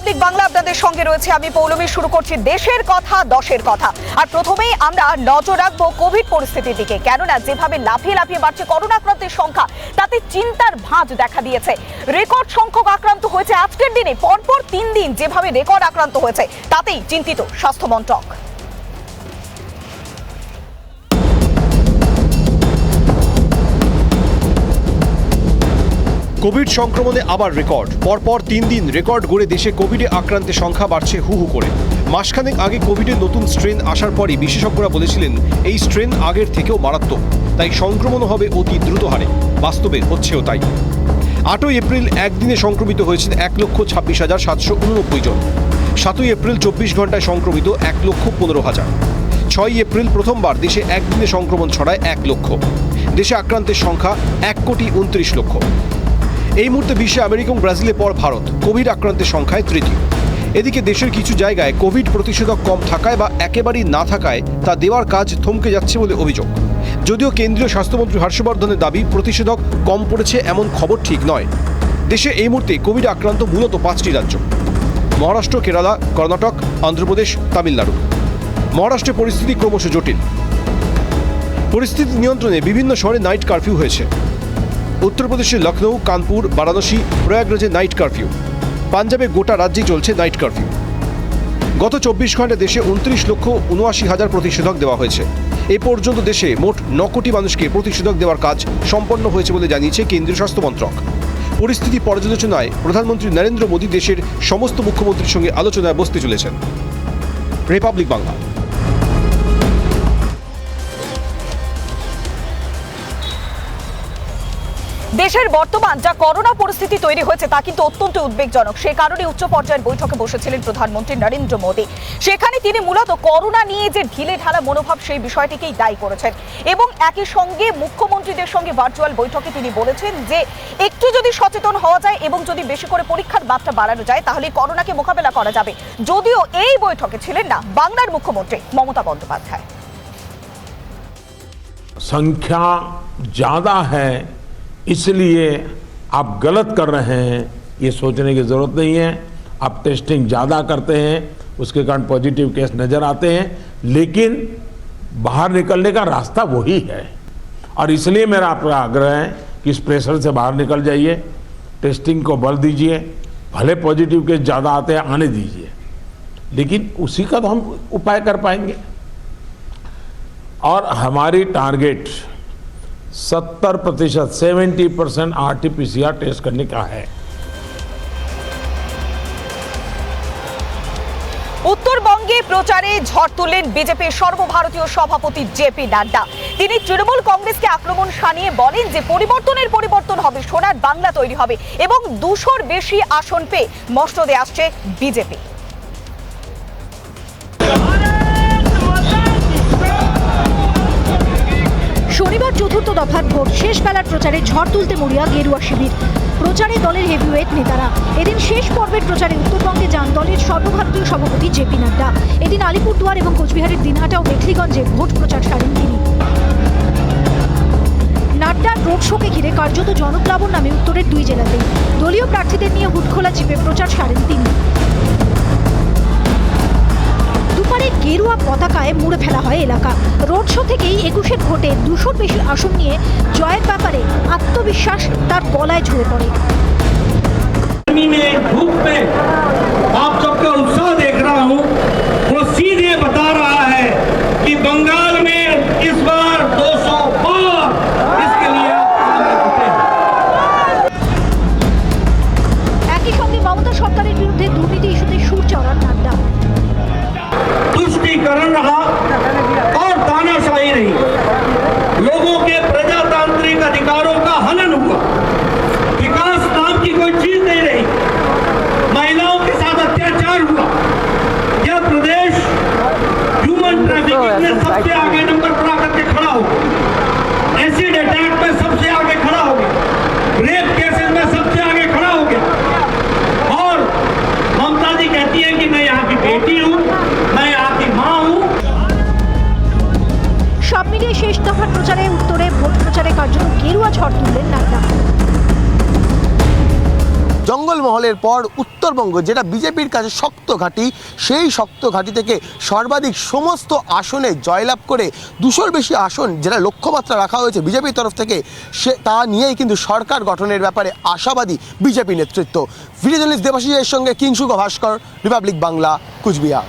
Republic Bangla আপনাদের সঙ্গে রয়েছে আমি পৌলমী। শুরু করছি দেশের কথা দশের কথা। আর প্রথমেই আমরা নজর রাখবো কোভিড পরিস্থিতির দিকে, কেননা যেভাবে লাফিয়ে লাফিয়ে বাড়ছে করোনা আক্রান্তের সংখ্যা, তাতে চিন্তার ভাঁজ দেখা দিয়েছে। রেকর্ড সংখ্যক আক্রান্ত হয়েছে আজকের দিনে, পরপর 3 দিন যেভাবে রেকর্ড আক্রান্ত হয়েছে তাতেই চিন্তিত স্বাস্থ্য মন্ত্রক। কোভিড সংক্রমণে আবার রেকর্ড, পরপর 3 দিন রেকর্ড গড়ে দেশে কোভিডে আক্রান্তের সংখ্যা বাড়ছে হু হু করে। মাসখানেক আগে কোভিডের নতুন স্ট্রেন আসার পরই বিশেষজ্ঞরা বলেছিলেন এই স্ট্রেন আগের থেকেও মারাত্মক, তাই সংক্রমণ হবে অতি দ্রুত হারে। বাস্তবে হচ্ছেও তাই। 8ই এপ্রিল একদিনে সংক্রমিত হয়েছেন 1,26,789 জন। 7ই এপ্রিল 24 ঘন্টায় সংক্রমিত 1,15,000। 6ই এপ্রিল প্রথমবার দেশে একদিনে সংক্রমণ ছড়ায় 1 লক্ষ। দেশে আক্রান্তের সংখ্যা 1,29 লক্ষ। এই মুহূর্তে বিশ্বে আমেরিকা এবং ব্রাজিলের পর ভারত কোভিড আক্রান্তের সংখ্যায় তৃতীয়। এদিকে দেশের কিছু জায়গায় কোভিড প্রতিষেধক কম থাকায় বা একেবারেই না থাকায় তা দেওয়ার কাজ থমকে যাচ্ছে বলে অভিযোগ। যদিও কেন্দ্রীয় স্বাস্থ্যমন্ত্রী হর্ষবর্ধনের দাবি প্রতিষেধক কম পড়েছে এমন খবর ঠিক নয়। দেশে এই মুহূর্তে কোভিড আক্রান্ত মূলত 5টি রাজ্য: মহারাষ্ট্র, কেরালা, কর্ণাটক, অন্ধ্রপ্রদেশ, তামিলনাড়ু। মহারাষ্ট্রে পরিস্থিতি ক্রমশ জটিল। পরিস্থিতি নিয়ন্ত্রণে বিভিন্ন শহরে নাইট কারফিউ হয়েছে। উত্তরপ্রদেশের লখনৌ, কানপুর, বারাণসী, প্রয়াগরাজে নাইট কারফিউ। পাঞ্জাবে গোটা রাজ্যেই চলছে নাইট কারফিউ। গত 24 ঘন্টায় দেশে 29,79,000 প্রতিষেধক দেওয়া হয়েছে। এ পর্যন্ত দেশে মোট 9 কোটি মানুষকে প্রতিষেধক দেওয়ার কাজ সম্পন্ন হয়েছে বলে জানিয়েছে কেন্দ্রীয় স্বাস্থ্য মন্ত্রক। পরিস্থিতি পর্যালোচনায় প্রধানমন্ত্রী নরেন্দ্র মোদী দেশের সমস্ত মুখ্যমন্ত্রীর সঙ্গে আলোচনায় বসতে চলেছেন। রিপাবলিক বাংলা। দেশের বর্তমান যা করোনা পরিস্থিতি তৈরি হয়েছে তা কিন্তু অত্যন্ত উদ্বেগজনক। সে কারণে উচ্চ পর্যায়ের বৈঠকে বসেছিলেন প্রধানমন্ত্রী নরেন্দ্র মোদী। সেখানে তিনি মূলত করোনা নিয়ে যে ঢিলে ঢালা মনোভাব সেই বিষয়টিকেই দায়ী করেছেন এবং একই সঙ্গে মুখ্যমন্ত্রীদের সঙ্গে ভার্চুয়াল বৈঠকে তিনি বলেছেন যে একটু যদি সচেতন হওয়া যায় এবং যদি বেশি করে পরীক্ষার মাত্রা বাড়ানো যায় তাহলে করোনাকে মোকাবেলা করা যাবে। যদিও এই বৈঠকে ছিলেন না বাংলার মুখ্যমন্ত্রী মমতা বন্দ্যোপাধ্যায়। संख्या ज्यादा है इसलिए आप गलत कर रहे हैं, ये सोचने की ज़रूरत नहीं है। आप टेस्टिंग ज़्यादा करते हैं, उसके कारण पॉजिटिव केस नज़र आते हैं, लेकिन बाहर निकलने का रास्ता वही है। और इसलिए मेरा आपका आग्रह है कि इस प्रेशर से बाहर निकल जाइए, टेस्टिंग को बल दीजिए। भले पॉजिटिव केस ज़्यादा आते हैं, आने दीजिए, लेकिन उसी का तो हम उपाय कर पाएंगे। और हमारी टारगेट 70%, 70% RT-PCR टेस्ट करने का है। উত্তরবঙ্গে প্রচারে ঝড় তুললেন বিজেপির সর্বভারতীয় সভাপতি জেপি নাড্ডা। তিনি তৃণমূল কংগ্রেসকে আক্রমণ শানিয়ে বলেন যে পরিবর্তন হবে, সোনার বাংলা তৈরি হবে এবং 200-র বেশি আসন পেয়ে মসনদে আসছে বিজেপি। শনিবার চতুর্থ দফার ভোট শেষ বেলার প্রচারে ঝড় তুলতে মরিয়া গেরুয়া শিবির। প্রচারে দলের হেভিওয়েট নেতারা। এদিন শেষ পর্বের প্রচারে উত্তরবঙ্গে যান দলের সর্বভারতীয় সভাপতি জেপি নাড্ডা। এদিন আলিপুরদুয়ার এবং কোচবিহারের দিনহাটা ও মেখলিগঞ্জে ভোট প্রচার সারেন তিনি। নাড্ডার রোড শোকে ঘিরে কার্যত জনপ্লাবন নামে উত্তরের 2 জেলাতেই। দলীয় প্রার্থীদের নিয়ে হুডখোলা জিপে প্রচার সারেন তিনি। দুপারে গেরুয়া পতাকায় মুড়ে ফেলা হয় এলাকা। রোড শো থেকেই 21-এর ভোটে 200-র বেশি আসন নিয়ে জয়ের ব্যাপারে আত্মবিশ্বাস তার গলায় ঝরে পড়ে। धूप में आप सबका उत्साह देख रहा हूं, वो सीधे बता रहा है कि बंगाल में इस बार 200 पार, इसके लिए একই সঙ্গে মমতা সরকারের বিরুদ্ধে দুর্নীতি ইস্যুতে সুর চড়ান নাড্ডা। तुष्टीकरण रहा और तानाशाही रही, लोगों के प्रजातांत्रिक अधिकारों का हनन हुआ, विकास नाम की कोई चीज नहीं रही, महिलाओं के साथ अत्याचार हुआ। यह प्रदेश ह्यूमन ट्रैफिकिंग में सबसे आगे नंबर पर आकर के खड़ा हो गया, एसिड अटैक में सबसे आगे खड़ा हो गया, रेप केसेस में सबसे आगे खड़ा हो गया। और ममता जी कहती है कि मैं यहाँ की बेटी हूँ, मैं यहाँ की माँ हूँ। সব মিলিয়ে শেষ দফার প্রচারে উত্তরে ভোট প্রচারে কার্যত গেরুয়া ঝড় তুললেন নাড্ডা। জঙ্গলমহলের পর উত্তরবঙ্গ, যেটা বিজেপির কাছে শক্ত ঘাঁটি, সেই শক্ত ঘাঁটি থেকে সর্বাধিক সমস্ত আসনে জয়লাভ করে 200-র বেশি আসন যেটা লক্ষ্যমাত্রা রাখা হয়েছে বিজেপির তরফ থেকে, তা নিয়েই কিন্তু সরকার গঠনের ব্যাপারে আশাবাদী বিজেপি নেতৃত্ব। ভিডিও জার্নালিস্ট দেবাশিসের সঙ্গে কিংশুক ভাস্কর, রিপাবলিক বাংলা, কুচবিহার।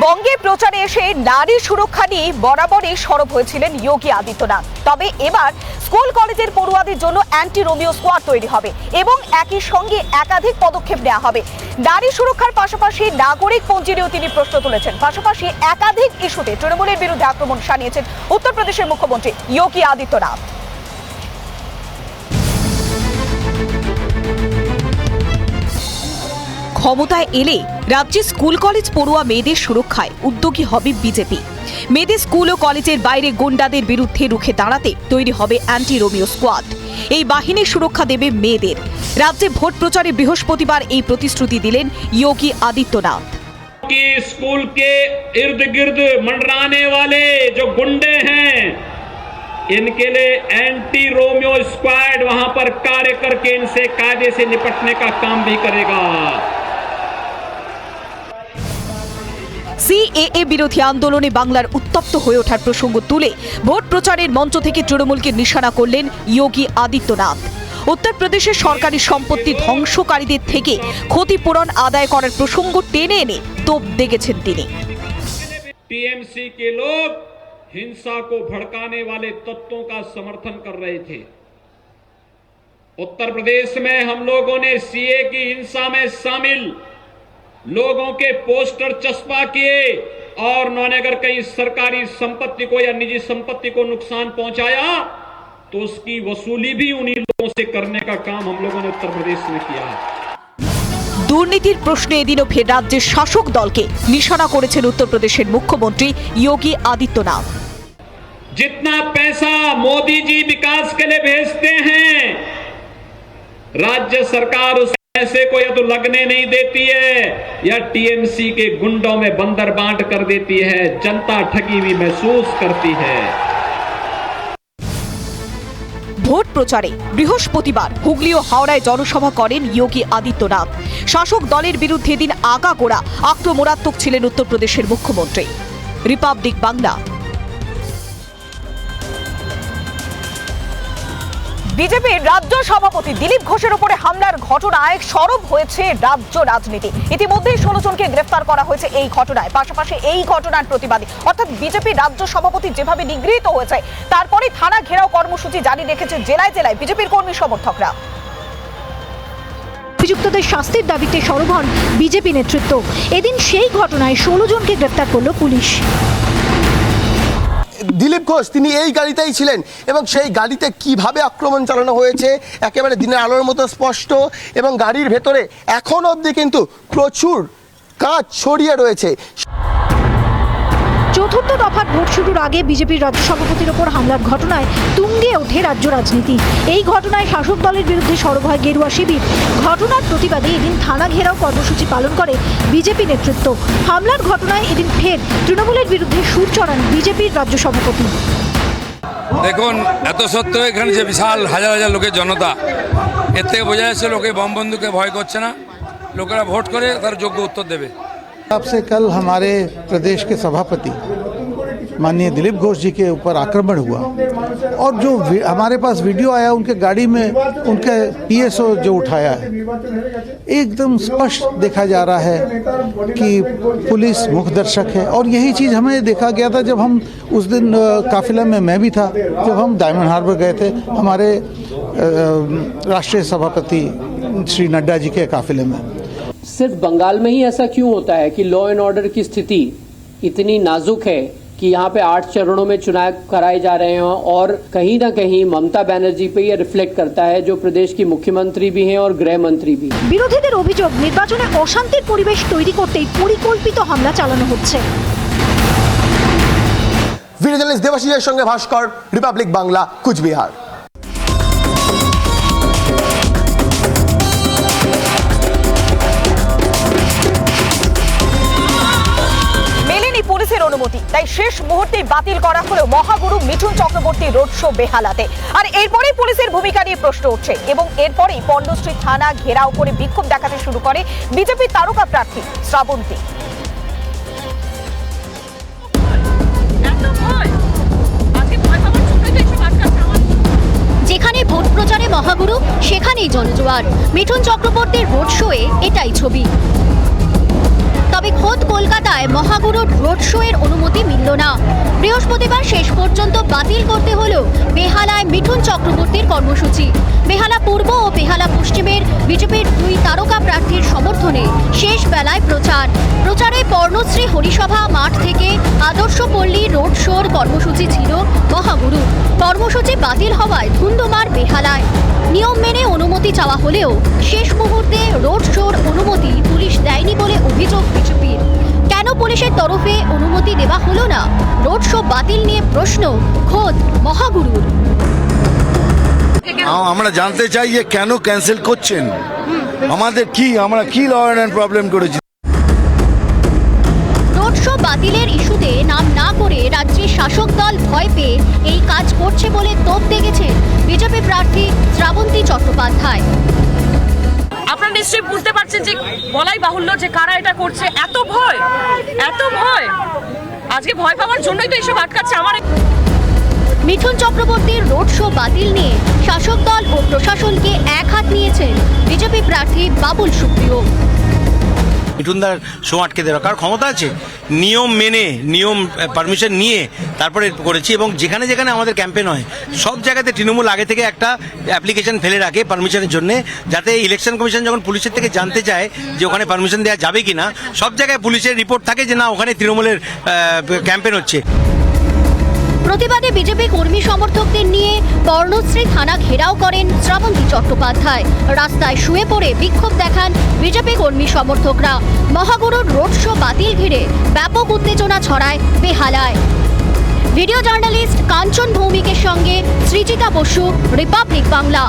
বঙ্গে প্রচারে এসে নারী সুরক্ষা নিয়ে বরাবরই সরব হয়েছিলেন যোগী আদিত্যনাথ। তবে এবার স্কুল কলেজের পড়ুয়াদের জন্য অ্যান্টি রোমিও স্কোয়াড তৈরি হবে এবং একই সঙ্গে একাধিক পদক্ষেপ নেওয়া হবে। নারী সুরক্ষার পাশাপাশি নাগরিক পঞ্জি নিয়েও তিনি প্রশ্ন তুলেছেন। পাশাপাশি একাধিক ইস্যুতে তৃণমূলের বিরুদ্ধে আক্রমণ শানিয়েছেন উত্তরপ্রদেশের মুখ্যমন্ত্রী যোগী আদিত্যনাথ। ক্ষমতায় এলে রাজ্যে স্কুল কলেজ পড়ুয়া মেয়েদের সুরক্ষায় উদ্যোগী হবে বিজেপি। মেয়েদের স্কুল ও কলেজের বাইরে গুন্ডাদের বিরুদ্ধে রুখে দাঁড়াতে তৈরি হবে অ্যান্টি রোমিও স্কোয়াড। এই বাহিনীর সুরক্ষা দেবে মেয়েদের। রাজ্যে ভোট প্রচারে বৃহস্পতিবার এই প্রতিশ্রুতি দিলেন যোগী আদিত্যনাথ। कि स्कूल के इर्द गिर्द मंडराने वाले जो गुंडे हैं, इनके लिए एंटी रोमियो स्क्वाड वहां पर कार्य करके इनसे कायदे से निपटने का काम भी करेगा। সিএএ বিরোধী আন্দোলনে বাংলার উত্তপ্ত হয়ে ওঠার প্রসঙ্গ তুলে ভোট প্রচারের মঞ্চ থেকে তৃণমূলকে নিশানা করলেন যোগী আদিত্যনাথ। উত্তরপ্রদেশের সরকারি সম্পত্তি ধ্বংসকারীদের থেকে ক্ষতিপূরণ আদায় করার প্রসঙ্গ টেনে এনে তোপ দেগেছেন তিনি। टीएमसी के लोग हिंसा को भड़काने वाले तत्वों का समर्थन कर रहे थे। उत्तर प्रदेश में हम लोगों ने सीए की हिंसा में शामिल लोगों के पोस्टर चस्पा किए और उन्होंने अगर कहीं सरकारी संपत्ति को या निजी संपत्ति को नुकसान पहुंचाया तो उसकी वसूली भी उन्हीं लोगों से करने का काम हम लोगों ने उत्तर प्रदेश में किया। দুর্নীতির প্রশ্নে এদিনও ফের রাজ্যের শাসক দলকে নিশানা করেছেন উত্তরপ্রদেশের মুখ্যমন্ত্রী যোগী আদিত্যনাথ। जितना पैसा मोदी जी विकास के लिए भेजते हैं, राज्य सरकार उस पैसे को या तो लगने नहीं देती है या टीएमसी के गुंडों में बंदर बांट कर देती है। जनता ठगी हुई महसूस करती है। ভোট প্রচারে বৃহস্পতিবার হুগলি ও হাওড়ায় জনসভা করেন যোগী আদিত্যনাথ। শাসক দলের বিরুদ্ধে দিন আগাগোড়া আক্রমণাত্মক ছিলেন উত্তরপ্রদেশের মুখ্যমন্ত্রী। রিপাবলিক বাংলা। বিজেপির রাজ্য সভাপতি দিলীপ ঘোষের উপরে হামলার ঘটনায় সরব হয়েছে রাজ্য রাজনীতি। ইতিমধ্যেই 16 জনকে গ্রেফতার করা হয়েছে এই ঘটনায়। পাশাপাশি এই ঘটনার প্রতিবাদে অর্থাৎ বিজেপির রাজ্য সভাপতি যেভাবে নিগৃহীত হয়েছে, তারপরে থানা ঘেরাও কর্মসূচি জারি রেখেছে জেলায় জেলায় বিজেপির কর্মী সমর্থকরা। অভিযুক্তদের শাস্তির দাবিতে সরব হন বিজেপি নেতৃত্ব। এদিন সেই ঘটনায় 16 জনকে গ্রেফতার করল পুলিশ। দিলীপ ঘোষ তিনি এই গাড়িতেই ছিলেন এবং সেই গাড়িতে কিভাবে আক্রমণ চালানো হয়েছে একেবারে দিনের আলোর মতো স্পষ্ট, এবং গাড়ির ভেতরে এখন অবধি কিন্তু প্রচুর কাঁচ ছড়িয়ে রয়েছে। চতুর্থ দফার ভোট শুরুর আগে বিজেপির রাজ্য সভাপতির ওপর হামলার ঘটনায় তুঙ্গে ওঠে রাজ্য রাজনীতি। এই ঘটনায় শাসক দলের বিরুদ্ধে সরব হয় গেরুয়া শিবির। ঘটনার প্রতিবাদে এদিন থানা ঘেরাও কর্মসূচি পালন করে বিজেপি নেতৃত্ব। হামলার ঘটনায় এদিন ফের তৃণমূলের বিরুদ্ধে সুর চড়ান বিজেপির রাজ্য সভাপতি। দেখুন, এত সত্ত্বেও এখানে যে বিশাল হাজার হাজার লোকের জনতা, এর থেকে বোঝা যাচ্ছে লোকে বম বন্ধুকে ভয় করছে না। লোকেরা ভোট করে তার যোগ্য উত্তর দেবে। आपसे कल हमारे प्रदेश के सभापति माननीय दिलीप घोष जी के ऊपर आक्रमण हुआ और जो हमारे पास वीडियो आया उनके गाड़ी में उनके पीएसओ जो उठाया है, एकदम स्पष्ट देखा जा रहा है कि पुलिस मुखदर्शक है। और यही चीज़ हमें देखा गया था जब हम उस दिन काफिला में मैं भी था, जब हम डायमंड हार्बर गए थे हमारे राष्ट्रीय सभापति श्री नड्डा जी के काफिले में। सिर्फ बंगाल में ही ऐसा क्यों होता है कि लॉ एंड ऑर्डर की स्थिति इतनी नाजुक है कि यहाँ पे 8 चरणों में चुनाव कराए जा रहे हैं और कहीं ना कहीं ममता बनर्जी पे ये रिफ्लेक्ट करता है, जो प्रदेश की मुख्यमंत्री भी हैं और गृह मंत्री भी। বিরোধীদের অভিযোগ নির্বাচনে অশান্তির পরিবেশ তৈরি করতেই পরিকল্পিত হামলা চালানো হচ্ছে। ভিডিও জার্নালিস্ট দেবাশিসের সঙ্গে ভাস্কর, রিপাবলিক বাংলা, কুচবিহার। পুলিশের অনুমতি, তাই শেষ মুহূর্তে বাতিল করা হলো মহাগুরু মিঠুন চক্রবর্তী রোড শো বেহালাতে। আর এরপরেই পুলিশের ভূমিকা নিয়ে প্রশ্ন উঠছে এবং এরপরেই পণ্যশ্রী থানা ঘেরাও করে বিক্ষোভ দেখাতে শুরু করে বিজেপি তারকা প্রার্থী শ্রাবন্তী। যেখানে ভোট প্রচারে মহাগুরু সেখানেই জনজোয়ার। মিঠুন চক্রবর্তীর রোড শোয়ে এটাই ছবি। তবে খোদ কলকাতায় মহাগুরুর রোড শো এর অনুমতি মিলল না। বৃহস্পতিবার শেষ পর্যন্ত বাতিল করতে হলো বেহালায় মিঠুন চক্রবর্তীর কর্মসূচি। বেহালা পূর্ব ও বেহালা পশ্চিমের বিজেপির দুই তারকা প্রার্থীর সমর্থনে শেষ বেলায় প্রচারে পর্ণশ্রী হরিসভা মাঠ থেকে আদর্শপল্লী রোড শোর কর্মসূচি ছিল মহাগুরু। কর্মসূচি বাতিল হওয়ায় ধুন্ধুমার বেহালায়। নিয়ম মেনে অনুমতি চাওয়া হলেও শেষ মুহূর্তে রোড শোর অনুমতি পুলিশ দেয়নি বলে অভিযোগ বিজেপির। কেন পুলিশের তরফে অনুমতি দেওয়া হলো না? রোড শো বাতিল নিয়ে প্রশ্ন খোদ মহাগুরুর। আমরা জানতে চাই যে কেন ক্যান্সেল করছেন, আমরা কি ল অ্যান্ড প্রবলেম করেছি। রোড শো বাতিলের ইস্যুতে নাম না করে রাজ্যের শাসক দল ভয় পেয়ে এই কাজ করছে বলে তোপ দেখেছেন বিজেপি প্রার্থী শ্রাবন্তী চট্টোপাধ্যায়। আপনারা নিশ্চয়ই বুঝতে পারছেন যে বলাই বাহুল্য যে কারা এটা করছে। এত ভয় আজকে ভয় পাওয়ার জন্যই তো এইসব আটকাচ্ছে। আমার মিঠুন চক্রবর্তীর রোড শো বাতিল নিয়ে শাসক দল ও প্রশাসনকে এক হাত নিয়েছেন বিজেপি প্রার্থী বাবুল সুপ্রিয়। মিঠুনদার শো আটকে দেওয়ার কার ক্ষমতা আছে? নিয়ম মেনে পারমিশন নিয়ে তারপরে করেছি এবং যেখানে যেখানে আমাদের ক্যাম্পেন হয় সব জায়গাতে তৃণমূল আগে থেকে একটা অ্যাপ্লিকেশন ফেলে রাখে পারমিশনের জন্য, যাতে ইলেকশন কমিশন যখন পুলিশের থেকে জানতে চায় যে ওখানে পারমিশন দেওয়া যাবে কিনা, সব জায়গায় পুলিশের রিপোর্ট থাকে যে না ওখানে তৃণমূলের ক্যাম্পেন হচ্ছে। প্রতিবাদে বিজেপি কর্মী সমর্থকদের নিয়ে পর্ণশ্রী থানা ঘেরাও করেন শ্রাবন্তী চট্টোপাধ্যায়। রাস্তায় শুয়ে পড়ে বিক্ষোভ দেখান বিজেপি কর্মী সমর্থকরা। মহাগুরুর রোড শো বাতিল ঘিরে ব্যাপক উত্তেজনা ছড়ায় বেহালায়। ভিডিও জার্নালিস্ট কাঞ্চন ভৌমিকের সঙ্গে সৃজিতা বসু, রিপাবলিক বাংলা।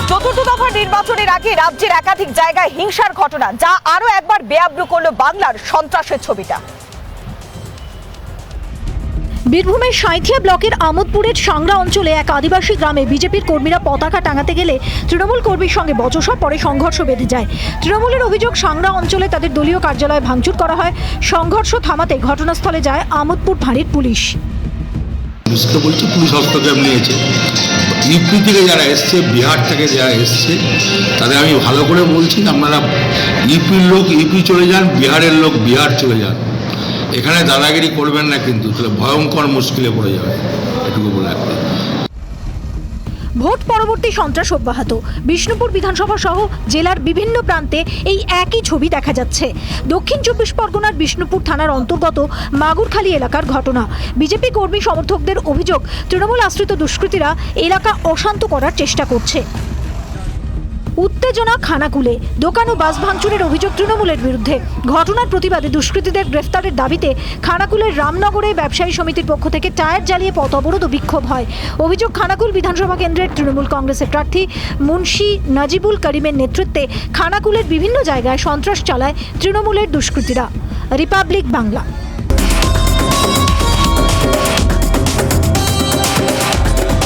চতুর্থ দফার নির্বাচনের আগে রাজ্যের একাধিক জায়গায় হিংসার ঘটনা, যা আরো একবার বেআব্রু করলো বাংলার সন্ত্রাসের ছবিটা। বীরভূমের সাঁইথিয়া ব্লকের আমোদপুরের সাংরা অঞ্চলে এক আদিবাসী গ্রামে বিজেপির কর্মীরা পতাকা টাঙাতে গেলে তৃণমূল কর্মীর সঙ্গে বচসা, পরে সংঘর্ষ বেঁধে যায়। তৃণমূলের অভিযোগ, সাংরা অঞ্চলে তাদের দলীয় কার্যালয় ভাঙচুর করা হয়। সংঘর্ষ থামাতে ঘটনাস্থলে যায় আমোদপুর ফাঁড়ির পুলিশ। বলছি পুলিশ হস্তক্ষেপ নিয়েছে। ইউপি থেকে যারা এসছে, বিহার থেকে যারা এসছে, তাদের আমি ভালো করে বলছি আপনারা ইউপির লোক ইউপি চলে যান, বিহারের লোক বিহার চলে যান, এখানে দাদাগিরি করবেন না, কিন্তু তাহলে ভয়ঙ্কর মুশকিলে পড়ে যাবে, এটুকু বলে রাখতে। ভোট পরবর্তী সন্ত্রাস অব্যাহত। বিষ্ণুপুর বিধানসভা সহ জেলার বিভিন্ন প্রান্তে এই একই ছবি দেখা যাচ্ছে। দক্ষিণ 24 পরগনার বিষ্ণুপুর থানার অন্তর্গত মাগুরখালী এলাকার ঘটনা। বিজেপি কর্মী সমর্থকদের অভিযোগ, তৃণমূল আশ্রিত দুষ্কৃতীরা এলাকা অশান্ত করার চেষ্টা করছে। উত্তেজনা খানাকুলে। দোকান ও বাস ভাঙচুরের অভিযোগ তৃণমূলের বিরুদ্ধে। ঘটনার প্রতিবাদে দুষ্কৃতীদের গ্রেফতারের দাবিতে খানাকুলের রামনগরে ব্যবসায়ী সমিতির পক্ষ থেকে টায়ার জ্বালিয়ে পথ অবরোধ ও বিক্ষোভ হয়। অভিযোগ, খানাকুল বিধানসভা কেন্দ্রের তৃণমূল কংগ্রেসের প্রার্থী মুন্সি নাজিবুল করিমের নেতৃত্বে খানাকুলের বিভিন্ন জায়গায় সন্ত্রাস চালায় তৃণমূলের দুষ্কৃতীরা। রিপাবলিক বাংলা।